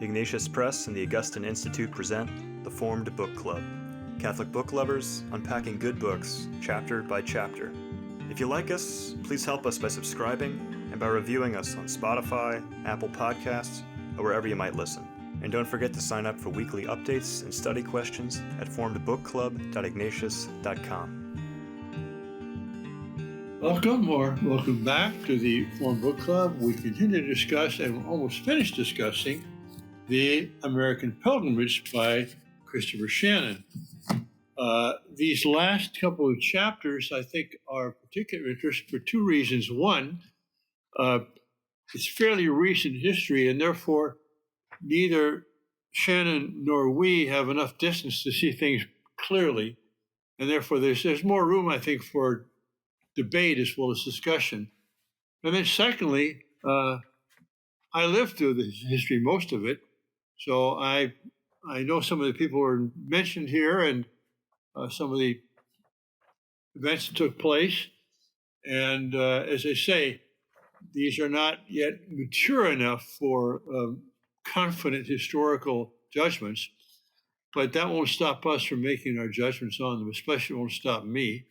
Ignatius Press and the Augustine Institute present The Formed Book Club. Catholic book lovers unpacking good books, chapter by chapter. If you like us, please help us by subscribing and by reviewing us on Spotify, Apple Podcasts, or wherever you might listen. And don't forget to sign up for weekly updates and study questions at formedbookclub.ignatius.com. Welcome back to the Formed Book Club. We continue to discuss and almost finished discussing The American Pilgrimage by Christopher Shannon. These last couple of chapters, I think, are of particular interest for two reasons. One, it's fairly recent history, and therefore neither Shannon nor we have enough distance to see things clearly, and therefore there's more room, I think, for debate as well as discussion. And then secondly, I lived through the history, most of it, so I know some of the people who are mentioned here and some of the events that took place. And as I say, these are not yet mature enough for confident historical judgments, but that won't stop us from making our judgments on them, especially won't stop me.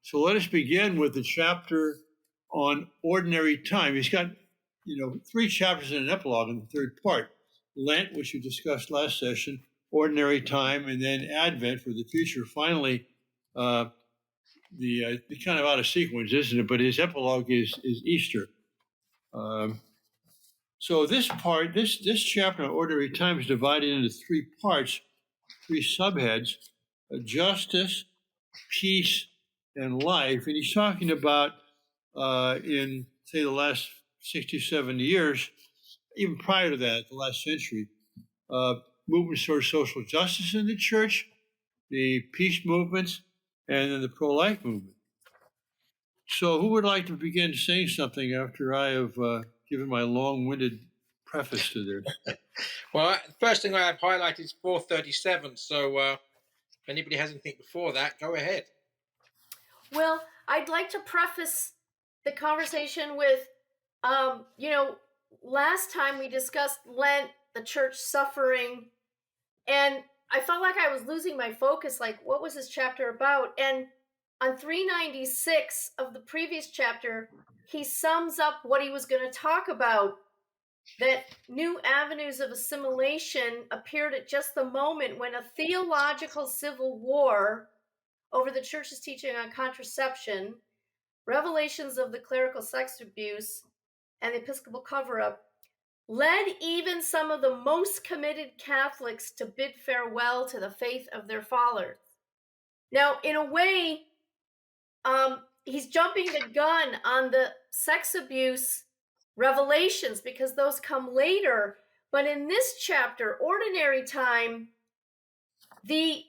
So let us begin with the chapter on ordinary time. He's got, three chapters in an epilogue in the third part. Lent, which we discussed last session, ordinary time, and then Advent for the future. Finally, the kind of out of sequence, isn't it? But his epilogue is Easter. So this chapter on ordinary time is divided into three parts, three subheads: justice, peace, and life. And he's talking about in, say, the last 60, 70 years, even prior to that, the last century, movements towards social justice in the church, the peace movements, and then the pro-life movement. So who would like to begin saying something after I have given my long-winded preface to this? Well, the first thing I have highlighted is 437. So if anybody has anything before that, go ahead. Well, I'd like to preface the conversation with, last time we discussed Lent, the church suffering, and I felt like I was losing my focus, like what was this chapter about? And on 396 of the previous chapter, he sums up what he was going to talk about, that new avenues of assimilation appeared at just the moment when a theological civil war over the church's teaching on contraception, revelations of the clerical sex abuse, and the Episcopal cover-up led even some of the most committed Catholics to bid farewell to the faith of their fathers. Now, in a way, he's jumping the gun on the sex abuse revelations because those come later. But in this chapter, Ordinary Time, the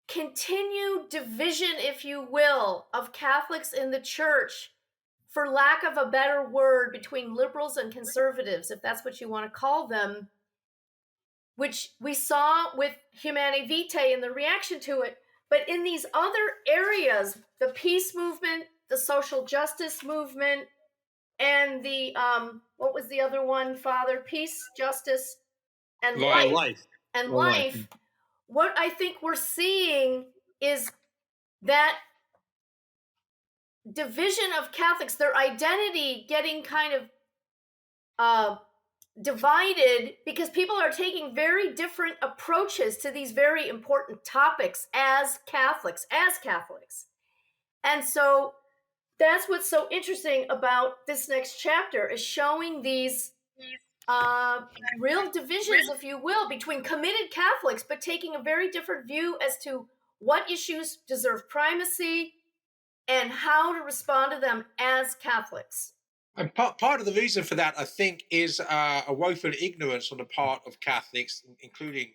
continued division, if you will, of Catholics in the church, for lack of a better word, between liberals and conservatives, if that's what you want to call them, which we saw with Humanae Vitae and the reaction to it. But in these other areas, the peace movement, the social justice movement, and the, what was the other one, Father? Peace, justice, and life. And life. What I think we're seeing is that division of Catholics, their identity getting kind of divided because people are taking very different approaches to these very important topics as Catholics. And so that's what's so interesting about this next chapter, is showing these real divisions, if you will, between committed Catholics, but taking a very different view as to what issues deserve primacy and how to respond to them as Catholics. And part of the reason for that, I think, is a woeful ignorance on the part of Catholics, including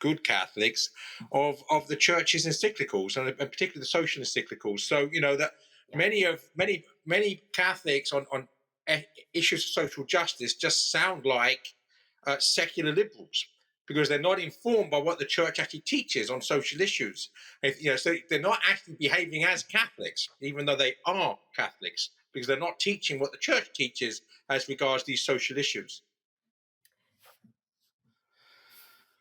good Catholics, of the church's encyclicals, and particularly the social encyclicals. So, that many Catholics on issues of social justice just sound like secular liberals, because they're not informed by what the church actually teaches on social issues. So they're not actually behaving as Catholics, even though they are Catholics, because they're not teaching what the church teaches as regards these social issues.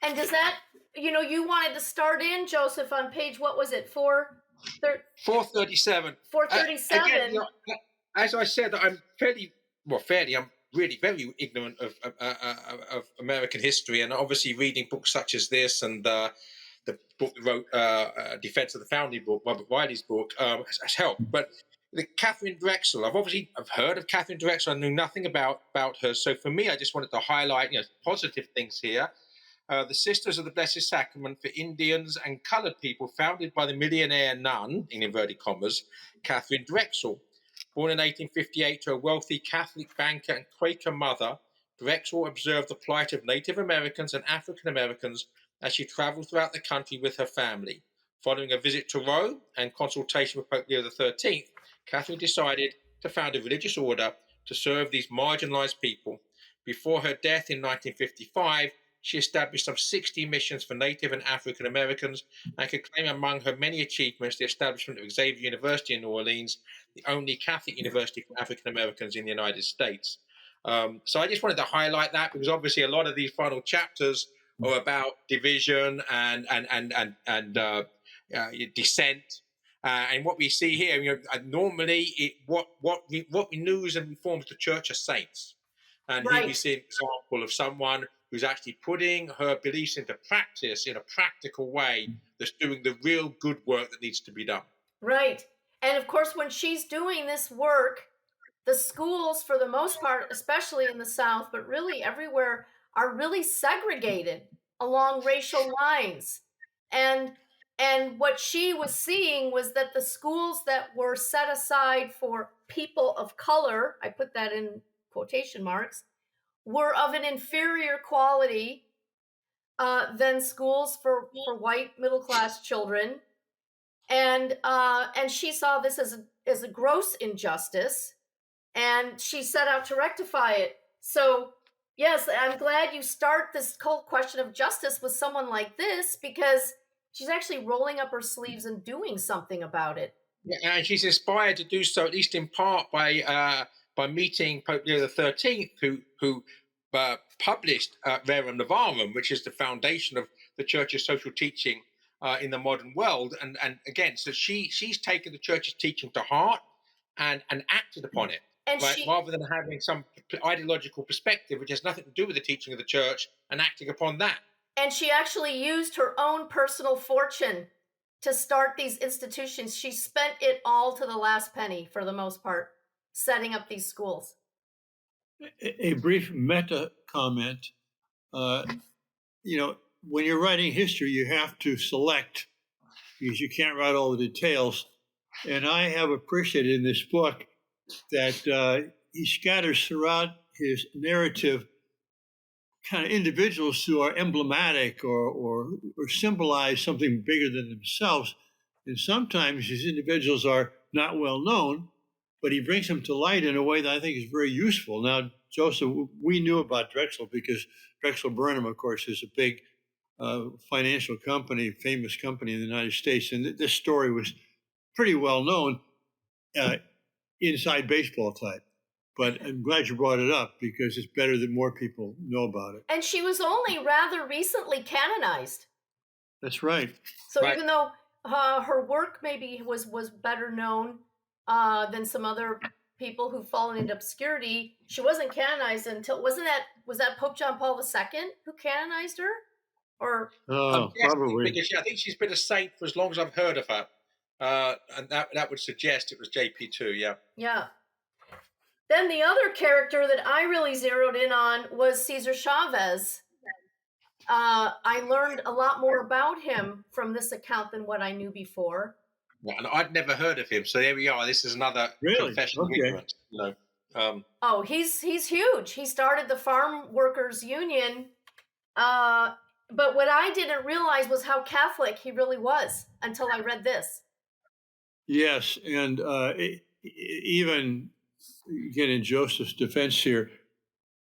And does that, you wanted to start in, Joseph, on page, what was it, 437. 437? Again, as I said, I'm I'm really very ignorant of American history, and obviously reading books such as this and the book he wrote, Defense of the Founding book, Robert Wiley's book, has helped. But the Catherine Drexel, I've heard of Catherine Drexel. I knew nothing about her. So for me, I just wanted to highlight positive things here. The Sisters of the Blessed Sacrament for Indians and Colored People, founded by the millionaire nun, in inverted commas, Catherine Drexel. Born in 1858 to a wealthy Catholic banker and Quaker mother, Drexel observed the plight of Native Americans and African Americans as she traveled throughout the country with her family. Following a visit to Rome and consultation with Pope Leo XIII, Catherine decided to found a religious order to serve these marginalized people. Before her death in 1955, she established some 60 missions for Native and African Americans and could claim among her many achievements the establishment of Xavier University in New Orleans, the only Catholic university for African Americans in the United States. So I just wanted to highlight that because obviously a lot of these final chapters are about division and dissent. And what we see here, normally what renews and reforms the Church are saints. And here we see an example of someone who's actually putting her beliefs into practice in a practical way that's doing the real good work that needs to be done. Right. And of course, when she's doing this work, the schools, for the most part, especially in the South, but really everywhere, are really segregated along racial lines. And what she was seeing was that the schools that were set aside for people of color, I put that in quotation marks, were of an inferior quality than schools for white middle-class children. And she saw this as a gross injustice, and she set out to rectify it. So yes, I'm glad you start this whole question of justice with someone like this, because she's actually rolling up her sleeves and doing something about it. Yeah, and she's inspired to do so, at least in part, by meeting Pope Leo XIII, who published Rerum Novarum, which is the foundation of the Church's social teaching in the modern world. And again, so she's taken the Church's teaching to heart and acted upon it, And right? Rather than having some ideological perspective which has nothing to do with the teaching of the Church and acting upon that. And she actually used her own personal fortune to start these institutions. She spent it all to the last penny, for the most part, setting up these schools. A brief meta comment. When you're writing history, you have to select because you can't write all the details. And I have appreciated in this book that he scatters throughout his narrative kind of individuals who are emblematic or symbolize something bigger than themselves. And sometimes these individuals are not well known, but he brings them to light in a way that I think is very useful. Now, Joseph, we knew about Drexel because Drexel Burnham, of course, is a big financial company, famous company in the United States. And this story was pretty well known inside baseball type. But I'm glad you brought it up because it's better that more people know about it. And she was only rather recently canonized. That's right. So even though her work maybe was better known than some other people who've fallen into obscurity, she wasn't canonized until was that Pope John Paul II who canonized her? Or probably because I think she's been a saint for as long as I've heard of her, and that would suggest it was JP2. Yeah. Yeah. Then the other character that I really zeroed in on was Cesar Chavez. I learned a lot more about him from this account than what I knew before. Yeah, and I'd never heard of him, so there we are. This is another confession of ignorance. He's huge. He started the Farm Workers Union, but what I didn't realize was how Catholic he really was until I read this. Yes, and even again in Joseph's defense here,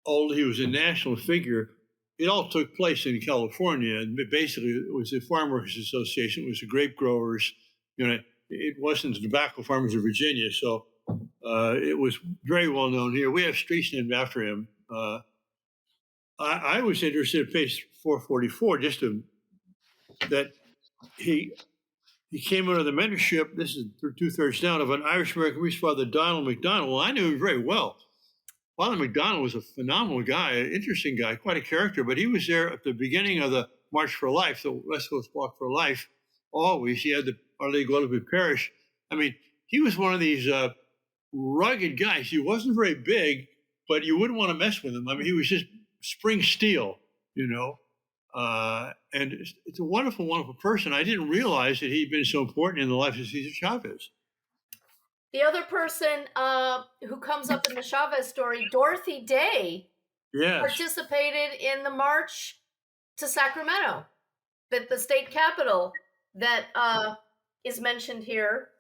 although he was a national figure, it all took place in California, and basically it was the Farm Workers Association, it was the grape growers. It wasn't the tobacco farmers of Virginia, so it was very well known here. We have streets named after him. I was interested in page 444, that he came under the mentorship, this is 2/3 down, of an Irish-American priest, Father Donald MacDonald. Well, I knew him very well. Father MacDonald was a phenomenal guy, an interesting guy, quite a character, but he was there at the beginning of the March for Life, the West Coast Walk for Life, always. He had the Our Lady Guadalupe Parish. I mean, he was one of these rugged guys. He wasn't very big, but you wouldn't want to mess with him. I mean, he was just spring steel, and it's a wonderful, wonderful person. I didn't realize that he'd been so important in the life of Cesar Chavez. The other person who comes up in the Chavez story, Dorothy Day, participated in the march to Sacramento, the state capital that is mentioned here.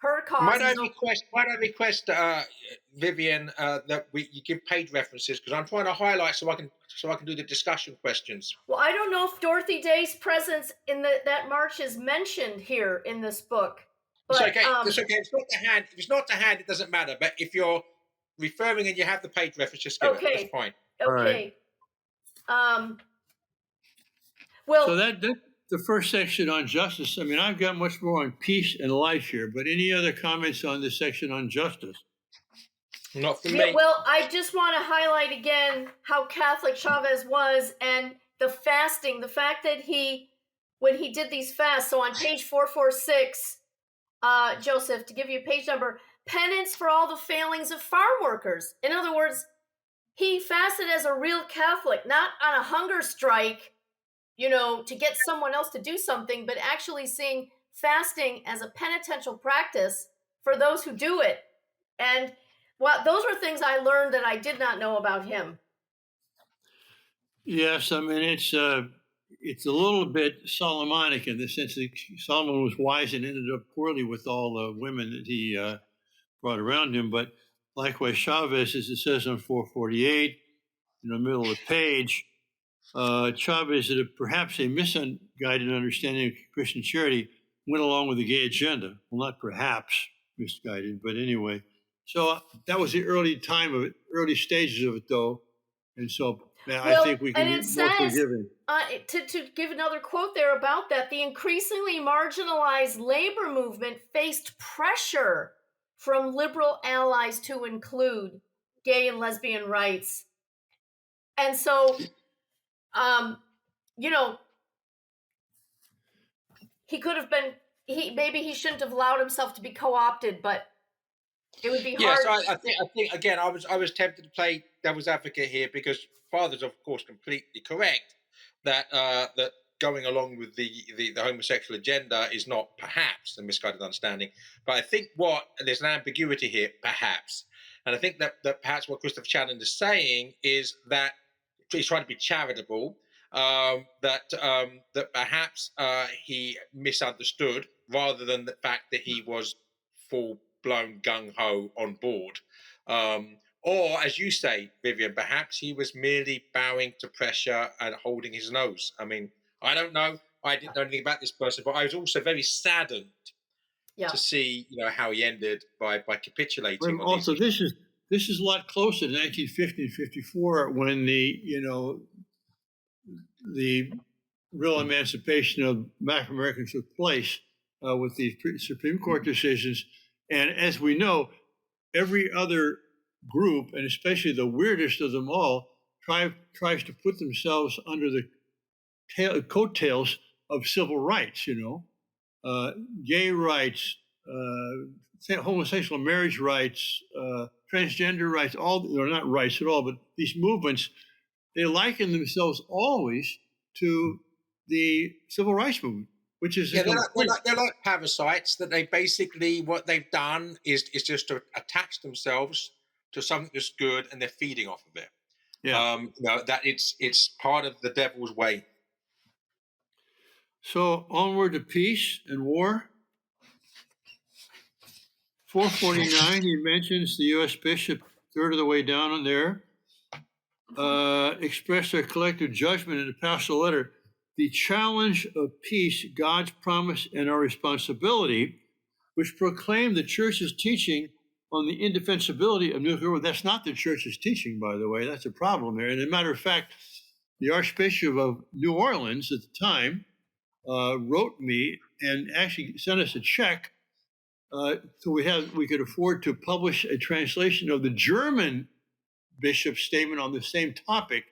Her cause. Might I request, Vivian, that you give page references, because I'm trying to highlight so I can do the discussion questions. Well, I don't know if Dorothy Day's presence in that march is mentioned here in this book. But, it's okay. It's okay. It's not the hand. If it's not the hand, it doesn't matter. But if you're referring and you have the page reference, just give it. That's fine. Okay. Right. Well, so that the first section on justice. I mean, I've got much more on peace and life here, but any other comments on this section on justice? Not for me. Well, I just want to highlight again how Catholic Chavez was, and the fasting, the fact that when he did these fasts, so on page 446, Joseph, to give you a page number, penance for all the failings of farm workers. In other words, he fasted as a real Catholic, not on a hunger strike, to get someone else to do something, but actually seeing fasting as a penitential practice for those who do it. And those were things I learned that I did not know about him. Yes, I mean, it's a little bit Solomonic in the sense that Solomon was wise and ended up poorly with all the women that he brought around him. But likewise, Chavez, as it says on 448, in the middle of the page, Chavez, that perhaps a misguided understanding of Christian charity, went along with the gay agenda. Well, not perhaps misguided, but anyway. So that was the early stages of it, though. And so I think we can be more forgiving. To give another quote there about that, the increasingly marginalized labor movement faced pressure from liberal allies to include gay and lesbian rights. And so, he could have been, maybe he shouldn't have allowed himself to be co-opted, but it would be hard. Yes, I think again, I was tempted to play devil's advocate here, because Father's, of course, completely correct that that going along with the homosexual agenda is not perhaps a misguided understanding. But I think there's an ambiguity here, perhaps. And I think that perhaps what Christopher Shannon is saying is that he's trying to be charitable, that perhaps he misunderstood, rather than the fact that he was full-blown gung-ho on board. Or, as you say, Vivian, perhaps he was merely bowing to pressure and holding his nose. I mean, I don't know. I didn't know anything about this person, but I was also very saddened to see, how he ended by capitulating. Well, also, this is a lot closer to 1950 and 54, when the real emancipation of Black Americans took place with the Supreme Court decisions. And as we know, every other group, and especially the weirdest of them all, tries to put themselves under the coattails of civil rights, gay rights, homosexual marriage rights, transgender rights, they're not rights at all, but these movements, they liken themselves always to the civil rights movement, which is... they're like parasites, that they basically, what they've done is just to attach themselves to something that's good, and they're feeding off of it. Yeah. That it's part of the devil's way. So onward to peace and war. 449, he mentions the U.S. bishop, third of the way down on there, expressed their collective judgment in a pastoral letter. The challenge of peace, God's promise, and our responsibility, which proclaimed the church's teaching on the indefensibility of nuclear war. That's not the church's teaching, by the way. That's a problem there. And as a matter of fact, the Archbishop of New Orleans at the time wrote me and actually sent us a check so we could afford to publish a translation of the German bishop's statement on the same topic,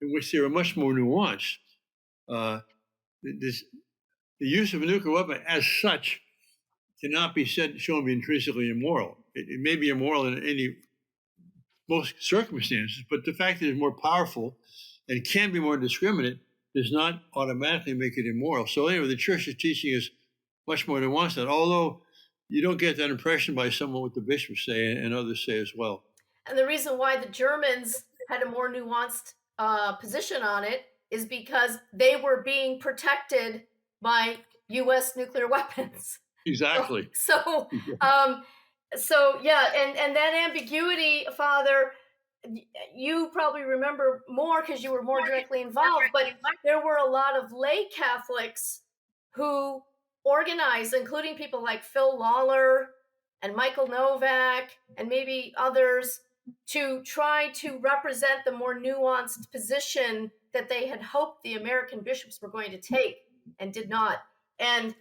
in which they were much more nuanced. The use of a nuclear weapon as such cannot be shown to be intrinsically immoral. It may be immoral in most circumstances, but the fact that it's more powerful and can be more indiscriminate does not automatically make it immoral. So anyway, the church's teaching is much more nuanced than that, although you don't get that impression by some of what the bishops say and others say as well. And the reason why the Germans had a more nuanced position on it is because they were being protected by U.S. nuclear weapons. Exactly. So yeah, and that ambiguity, Father, you probably remember more because you were more directly involved, but there were a lot of lay Catholics who organized, including people like Phil Lawler and Michael Novak and maybe others, to try to represent the more nuanced position that they had hoped the American bishops were going to take and did not. And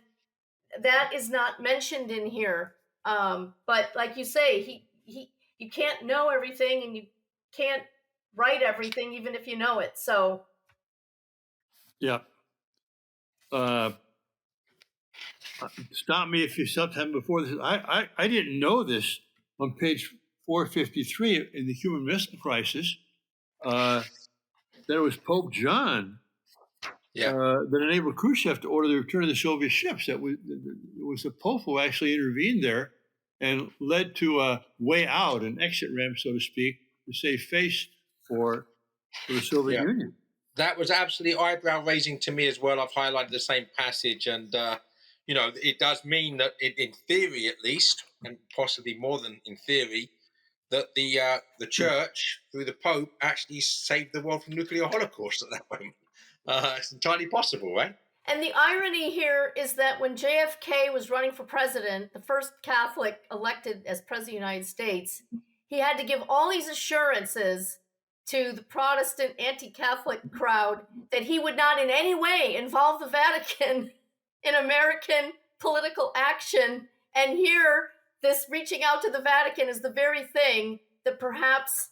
that is not mentioned in here. But like you say, you can't know everything and you can't write everything, even if you know it. So, yeah. Stop me if you sometime before this. I didn't know this on page 453 in the Human Missile Crisis. That it was Pope John that enabled Khrushchev to order the return of the Soviet ships. It was the Pope who actually intervened there and led to a way out, an exit ramp, so to speak, to save face for the Soviet Union. That was absolutely eyebrow raising to me as well. I've highlighted the same passage, and it does mean that, in theory at least, and possibly more than in theory, that the Church through the Pope actually saved the world from nuclear holocaust at that moment. It's entirely possible, right? And the irony here is that when JFK was running for president, the first Catholic elected as president of the United States, he had to give all these assurances to the Protestant anti-Catholic crowd that he would not in any way involve the Vatican in American political action. And here, this reaching out to the Vatican is the very thing that perhaps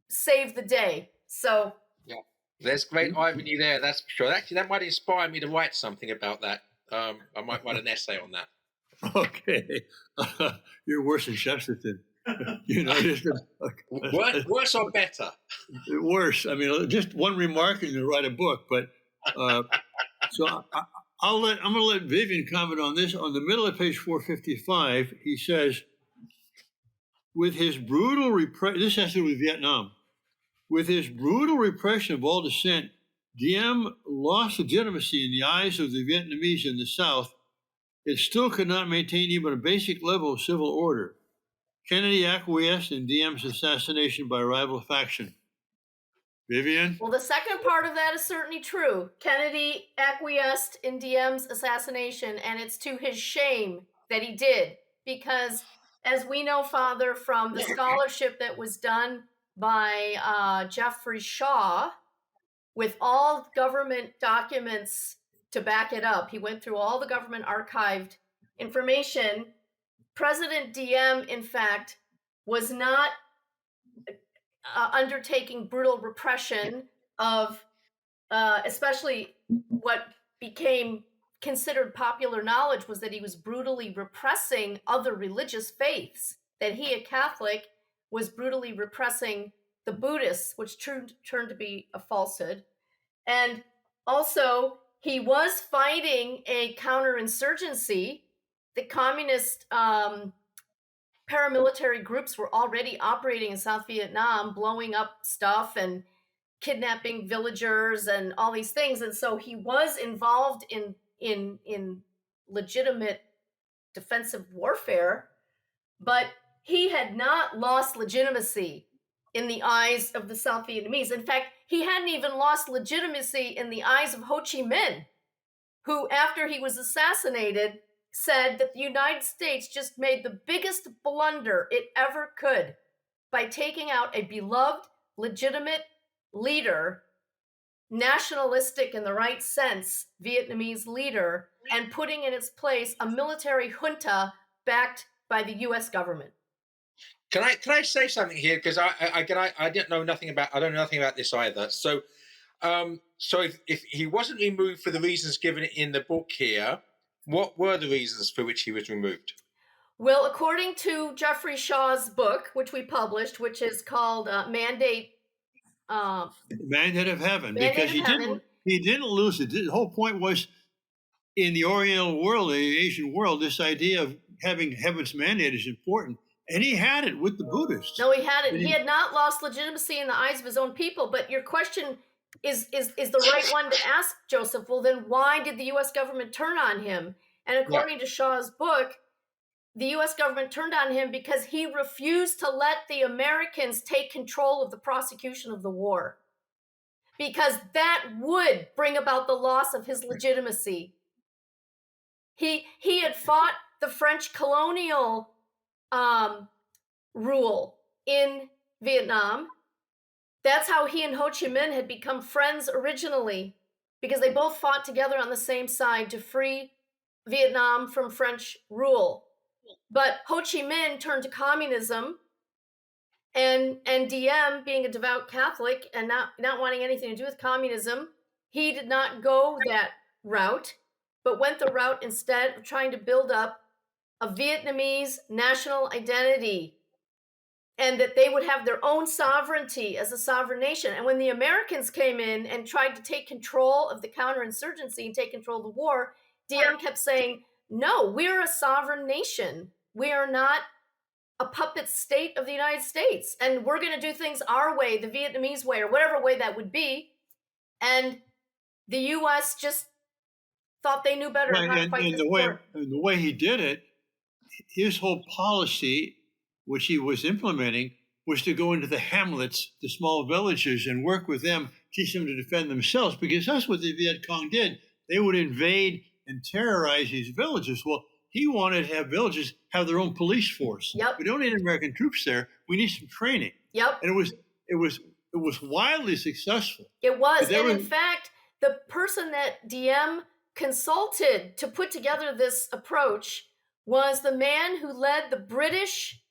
saved the day. So, yeah, there's great irony there, that's for sure. Actually, that might inspire me to write something about that. I might write an essay on that. Okay. You're worse than Chesterton. Worse or better? Worse. I mean, just one remark and you write a book. But so I'm going to let Vivian comment on this. On the middle of page 455, he says, with his brutal repression, this has to do with Vietnam. With his brutal repression of all dissent, Diem lost legitimacy in the eyes of the Vietnamese in the South. It still could not maintain even a basic level of civil order. Kennedy acquiesced in Diem's assassination by a rival faction. Vivian? Well, the second part of that is certainly true. Kennedy acquiesced in Diem's assassination, and it's to his shame that he did. Because, as we know, Father, from the scholarship that was done by Jeffrey Shaw, with all government documents to back it up, he went through all the government archived information. President Diem, in fact, was not undertaking brutal repression of especially what became considered popular knowledge was that he was brutally repressing other religious faiths, that he, a Catholic, was brutally repressing the Buddhists, which turned to be a falsehood. And also, he was fighting a counterinsurgency. The communist paramilitary groups were already operating in South Vietnam, blowing up stuff and kidnapping villagers and all these things. And so he was involved in legitimate defensive warfare, but he had not lost legitimacy in the eyes of the South Vietnamese. In fact, he hadn't even lost legitimacy in the eyes of Ho Chi Minh, who, after he was assassinated, said that the United States just made the biggest blunder it ever could by taking out a beloved, legitimate leader, nationalistic in the right sense, Vietnamese leader, and putting in its place a military junta backed by the U.S. government. Can I say something here? Because I didn't know nothing about, I don't know nothing about this either. So if he wasn't removed for the reasons given in the book here, what were the reasons for which he was removed? Well, according to Jeffrey Shaw's book, which we published, which is called Mandate Mandate of Heaven, Mandate because of he Heaven. didn't lose it. The whole point was in the Oriental world, the Asian world, this idea of having heaven's mandate is important. And he had it with the Buddhists. No, he hadn't. He had not lost legitimacy in the eyes of his own people. But your question is the right one to ask, Joseph. Well, then why did the U.S. government turn on him? And according to Shaw's book, the U.S. government turned on him because he refused to let the Americans take control of the prosecution of the war, because that would bring about the loss of his legitimacy. He had fought the French colonial rule in Vietnam. That's how he and Ho Chi Minh had become friends originally, because they both fought together on the same side to free Vietnam from French rule. But Ho Chi Minh turned to communism, and Diem, being a devout Catholic and not wanting anything to do with communism, he did not go that route, but went the route instead of trying to build up a Vietnamese national identity, and that they would have their own sovereignty as a sovereign nation. And when the Americans came in and tried to take control of the counterinsurgency and take control of the war, Diem kept saying, no, we're a sovereign nation. We are not a puppet state of the United States. And we're going to do things our way, the Vietnamese way, or whatever way that would be. And the U.S. just thought they knew better how to fight this war. And the way he did it, his whole policy, which he was implementing, was to go into the hamlets, the small villages, and work with them, teach them to defend themselves, because that's what the Viet Cong did. They would invade and terrorize these villages. Well, he wanted to have villages have their own police force. Yep. We don't need American troops there. We need some training. Yep. And it was wildly successful. It was. And in fact, the person that Diem consulted to put together this approach was the man who led the British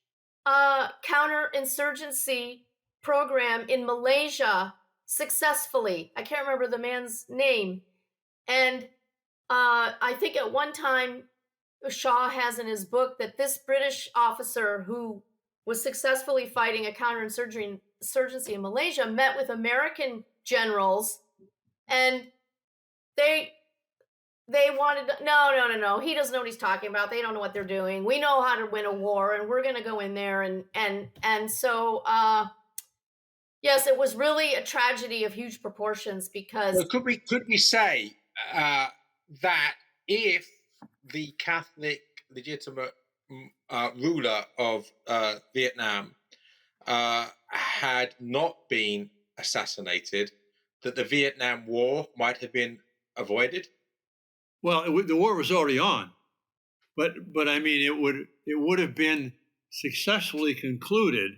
counterinsurgency program in Malaysia successfully. I can't remember the man's name. And I think at one time, Shaw has in his book that this British officer who was successfully fighting a counterinsurgency in Malaysia met with American generals, and they wanted to, no, he doesn't know what he's talking about. They don't know what they're doing. We know how to win a war, and we're going to go in there. And so, yes, it was really a tragedy of huge proportions, because... Well, could we say that if the Catholic legitimate ruler of Vietnam had not been assassinated, that the Vietnam War might have been avoided? Well, the war was already on, but I mean, it would have been successfully concluded.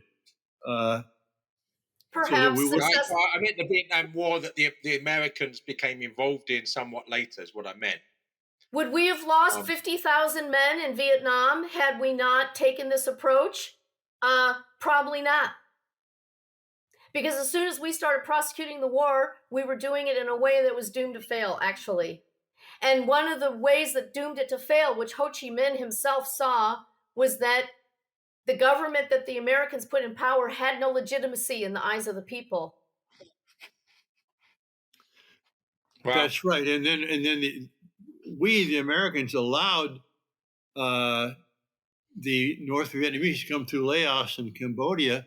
Perhaps. I meant the Vietnam War that the Americans became involved in somewhat later is what I meant. Would we have lost 50,000 men in Vietnam had we not taken this approach? Probably not. Because as soon as we started prosecuting the war, we were doing it in a way that was doomed to fail, actually. And one of the ways that doomed it to fail, which Ho Chi Minh himself saw, was that the government that the Americans put in power had no legitimacy in the eyes of the people. Wow. That's right. And then we, the Americans, allowed the North Vietnamese to come through Laos and Cambodia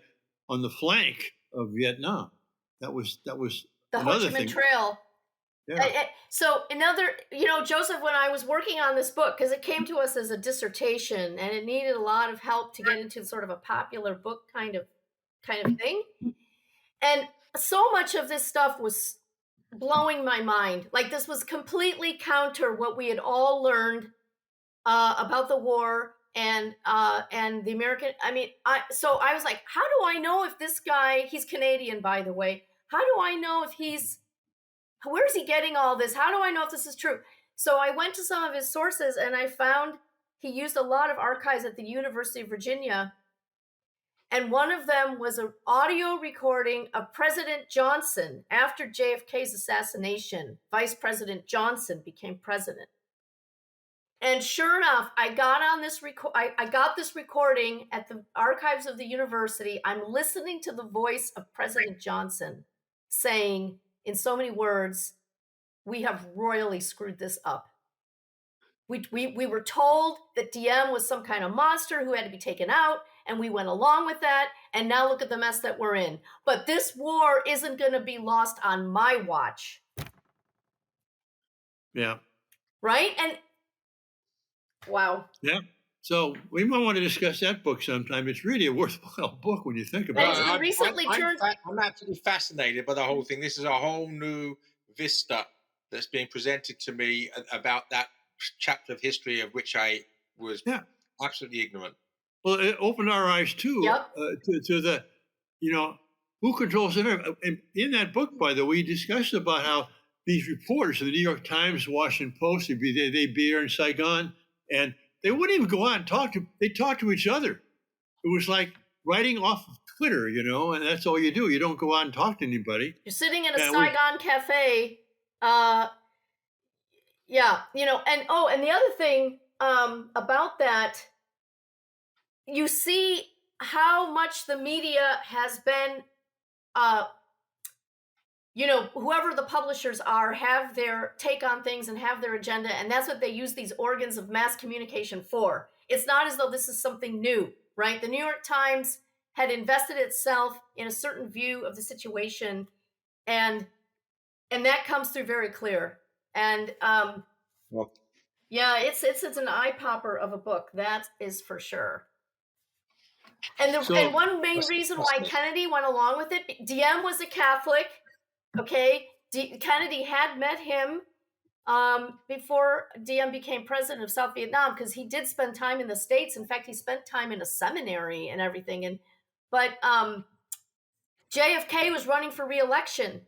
on the flank of Vietnam. That was the Ho Chi Minh Trail. Yeah. So Joseph, when I was working on this book, because it came to us as a dissertation and it needed a lot of help to get into sort of a popular book kind of thing. And so much of this stuff was blowing my mind. Like, this was completely counter what we had all learned about the war and the American. So I was like, how do I know if this guy? He's Canadian, by the way. How do I know if where's he getting all this? How do I know if this is true? So I went to some of his sources and I found he used a lot of archives at the University of Virginia. And one of them was an audio recording of President Johnson after JFK's assassination. Vice President Johnson became president. And sure enough, I got on this I got this recording at the archives of the university. I'm listening to the voice of President Johnson saying, in so many words, we have royally screwed this up. We were told that DM was some kind of monster who had to be taken out, and we went along with that, and now look at the mess that we're in. But this war isn't going to be lost on my watch. Yeah. Right? And wow. Yeah. So we might want to discuss that book sometime. It's really a worthwhile book when you think about it. I'm absolutely fascinated by the whole thing. This is a whole new vista that's being presented to me about that chapter of history of which I was absolutely ignorant. Well, it opened our eyes too to the, who controls it. And in that book, by the way, we discussed about how these reporters of the New York Times, Washington Post, they'd be there in Saigon, and they wouldn't even go out and they talk to each other. It was like writing off of Twitter, and that's all you do. You don't go out and talk to anybody. You're sitting in a Saigon cafe. And the other thing about that, you see how much the media has been, whoever the publishers are, have their take on things and have their agenda, and that's what they use these organs of mass communication for. It's not as though this is something new, right? The New York Times had invested itself in a certain view of the situation, and that comes through very clear. And it's an eye popper of a book, that is for sure. And one main reason why Kennedy went along with it, DM was a Catholic, okay? Kennedy had met him before DM became president of South Vietnam, because he did spend time in the States. In fact, he spent time in a seminary and everything. But JFK was running for re-election.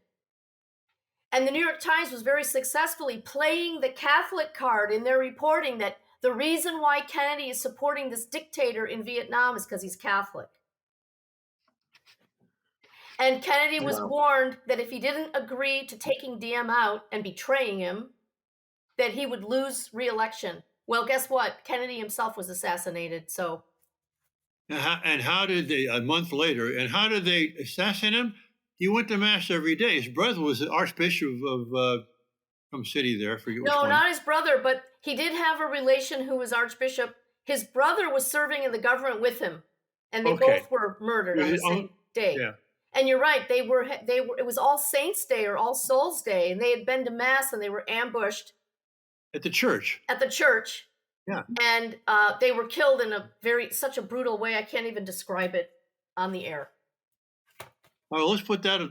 And the New York Times was very successfully playing the Catholic card in their reporting that the reason why Kennedy is supporting this dictator in Vietnam is because he's Catholic. And Kennedy was warned that if he didn't agree to taking DM out and betraying him, that he would lose re-election. Well, guess what? Kennedy himself was assassinated, so. And how did they, a month later, and how did they assassinate him? He went to Mass every day. His brother was the Archbishop of some city there. I forget which one. No, not his brother, but he did have a relation who was Archbishop. His brother was serving in the government with him, and they both were murdered on the same day. Yeah. And you're right, they were. It was All Saints Day or All Souls Day, and they had been to Mass and they were ambushed at the church. Yeah. And they were killed in such a brutal way. I can't even describe it on the air. All right,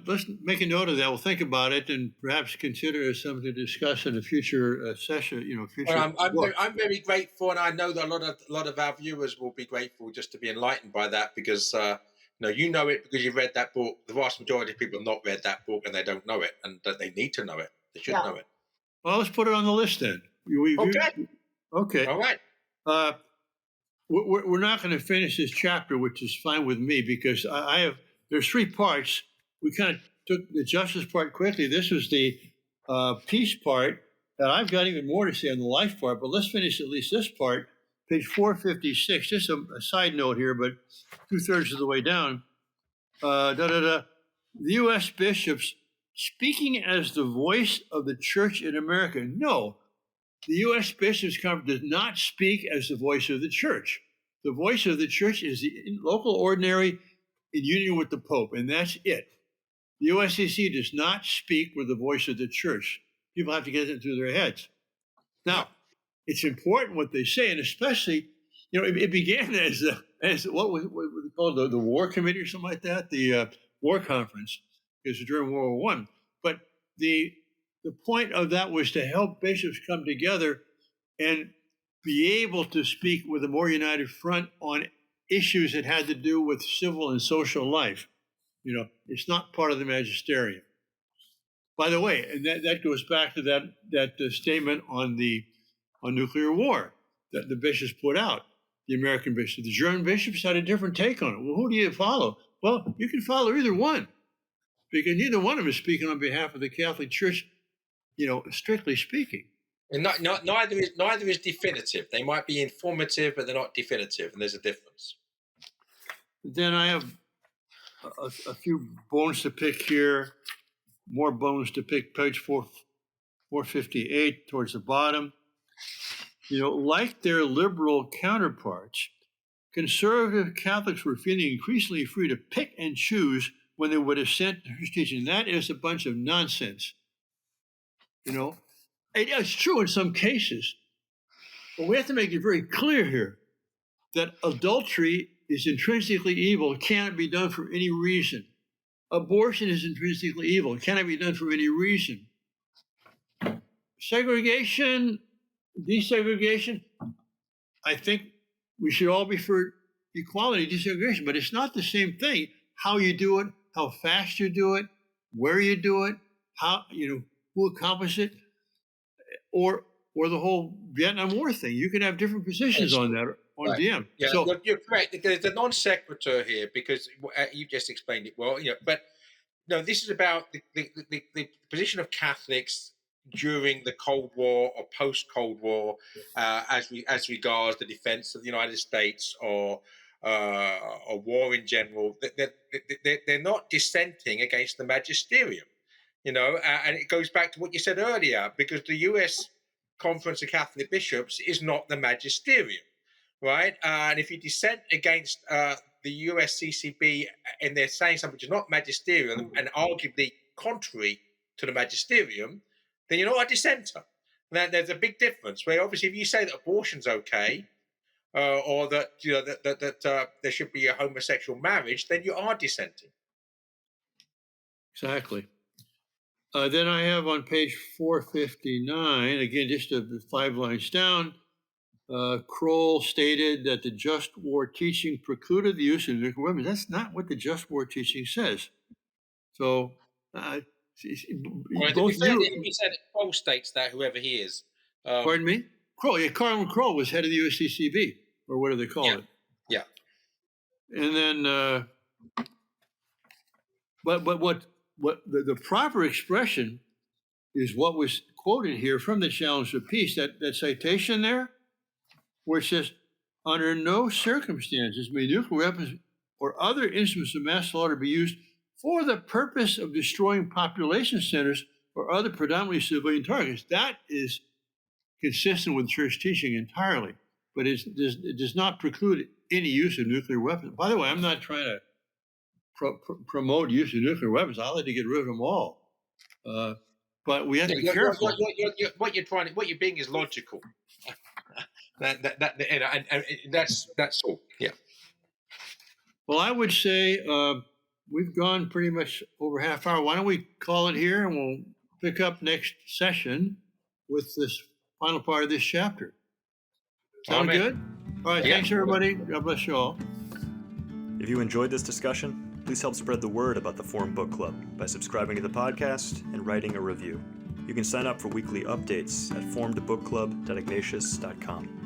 let's make a note of that. We'll think about it and perhaps consider it something to discuss in a future session. I'm very grateful, and I know that a lot of our viewers will be grateful just to be enlightened by that, because you know it because you've read that book. The vast majority of people have not read that book, and they don't know it, and that they need to know it. They should know it. Well, let's put it on the list then. Okay. All right. We're not going to finish this chapter, which is fine with me, because there's 3 parts. We kind of took the justice part quickly. This was the peace part, and I've got even more to say on the life part, but let's finish at least this part, page 456. Just a side note here, but 2/3 of the way down. The U.S. bishops speaking as the voice of the church in America. No, the U.S. Bishops' Conference does not speak as the voice of the church. The voice of the church is the local ordinary in union with the Pope, and that's it. The USCC does not speak with the voice of the church. People have to get it through their heads. Now, it's important what they say, and especially, it began as what was called the War Committee or something like that, the War Conference, because during World War I. But the point of that was to help bishops come together and be able to speak with a more united front on issues that had to do with civil and social life. It's not part of the magisterium. By the way, and that goes back to that statement on nuclear war that the bishops put out, the American bishops. The German bishops had a different take on it. Well, who do you follow? Well, you can follow either one, because neither one of them is speaking on behalf of the Catholic Church, strictly speaking. And neither is definitive. They might be informative, but they're not definitive, and there's a difference. Then I have a few bones to pick here, more bones to pick, page 458 towards the bottom. Like their liberal counterparts, conservative Catholics were feeling increasingly free to pick and choose when they would assent to his teaching. That is a bunch of nonsense. It's true in some cases, but we have to make it very clear here that adultery is intrinsically evil. It cannot be done for any reason. Abortion is intrinsically evil. It cannot be done for any reason. Segregation, desegregation, I think we should all be for equality, desegregation, but it's not the same thing. How you do it, how fast you do it, where you do it, how, who accomplished it, or the whole Vietnam War thing. You can have different positions on that, on right. VM. Yeah, so, you're correct. There's a non sequitur here because you just explained it well. But no, this is about the position of Catholics during the Cold War or post-Cold War, as regards the defense of the United States or war in general. They're not dissenting against the magisterium. And it goes back to what you said earlier, because the U.S. Conference of Catholic Bishops is not the magisterium, right? And if you dissent against the USCCB and they're saying something which is not magisterium and arguably contrary to the magisterium, then you're not a dissenter. Now, there's a big difference. Where obviously, if you say that abortion's okay, or that that there should be a homosexual marriage, then you are dissenting. Exactly. Then I have on page 459, again, just 5 lines down, Kroll stated that the just war teaching precluded the use of nuclear weapons. That's not what the just war teaching says. So, Both he said Kroll states that, whoever he is. Pardon me? Kroll, yeah, Carlin Kroll was head of the USCCB, or what do they call it? Yeah. And then, but what the proper expression is what was quoted here from the Challenge of Peace, that citation there, where it says, under no circumstances may nuclear weapons or other instruments of mass slaughter be used for the purpose of destroying population centers or other predominantly civilian targets. That is consistent with church teaching entirely, but it does not preclude any use of nuclear weapons. By the way, I'm not trying to promote use of nuclear weapons. I'd like to get rid of them all. But we have to be careful. What you're being is logical. And that's all. Yeah. Well, I would say we've gone pretty much over half hour. Why don't we call it here, and we'll pick up next session with this final part of this chapter. Sound good? All right. Yeah. Thanks, everybody. God bless you all. If you enjoyed this discussion, please help spread the word about the Forum Book Club by subscribing to the podcast and writing a review. You can sign up for weekly updates at forumbookclub.ignatius.com.